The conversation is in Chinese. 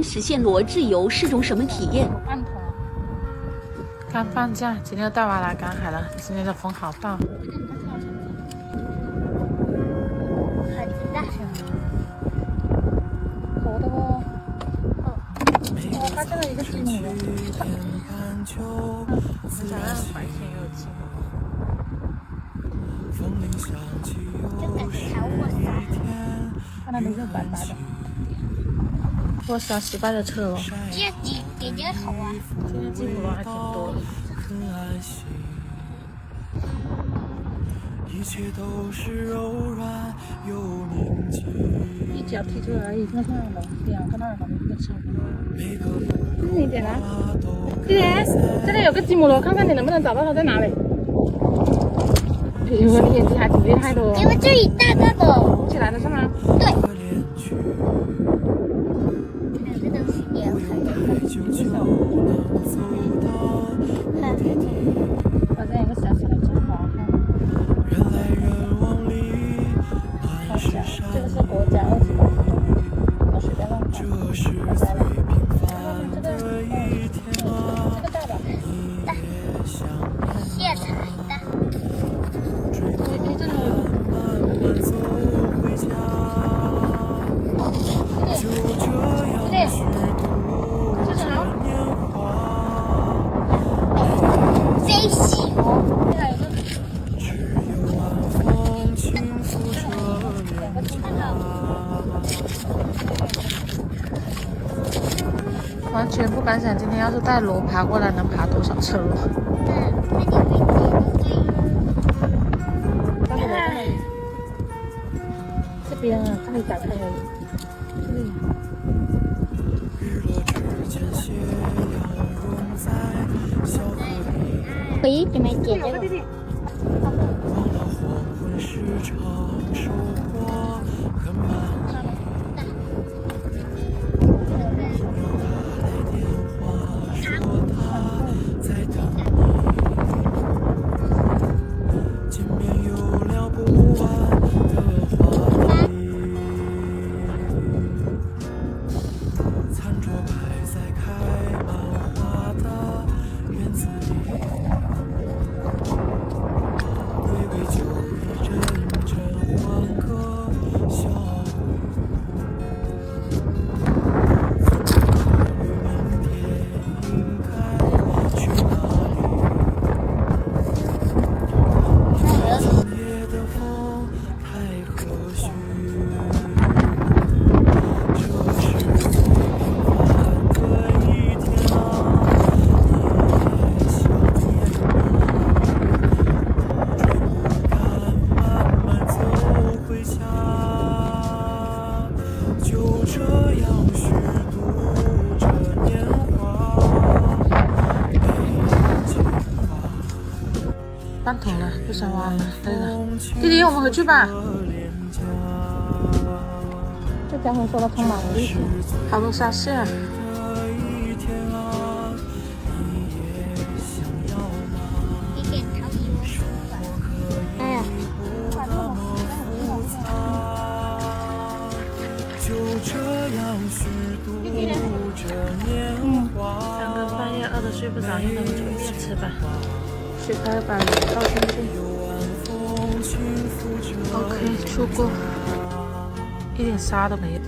实现罗志游是种什么体验？刚放假，今天又带娃来赶海了。今天的风好大。好大。活的哦。我发现了一个金鱼。没想到白天也有金鱼。就感觉好稳啊。看它的肉白白的。我喜欢失败的车哦。这姐姐好啊。今天进补了还挺多的。一脚踢出来，一个那儿的，两个那儿的，一个车。近一点啊！弟弟，这里有个吉姆罗，看看你能不能找到它在哪里。哎呦，你眼睛还挺厉害的哦。因为这里大大的。浮起来的是吗？对。这个东西也很好像一个小小的中华哈。好小，这个是国家28度，我随便乱看。我摘了。这个大吧？大。蟹才大。哎，这里有。对，这什么？飞行。这还有个。完全不敢想，今天要是带罗爬过来，能爬多少车了。这边啊，这里打开而已。这里。可以准备点这个。半桶了，不想挖了，累了。弟弟，我们回去吧。这家伙说的充满了力气，好多沙蟹。哎呀，三更半夜饿得睡不着，用他们煮面吃吧。水开把鱼倒进去。OK， 出锅，一点沙都没有。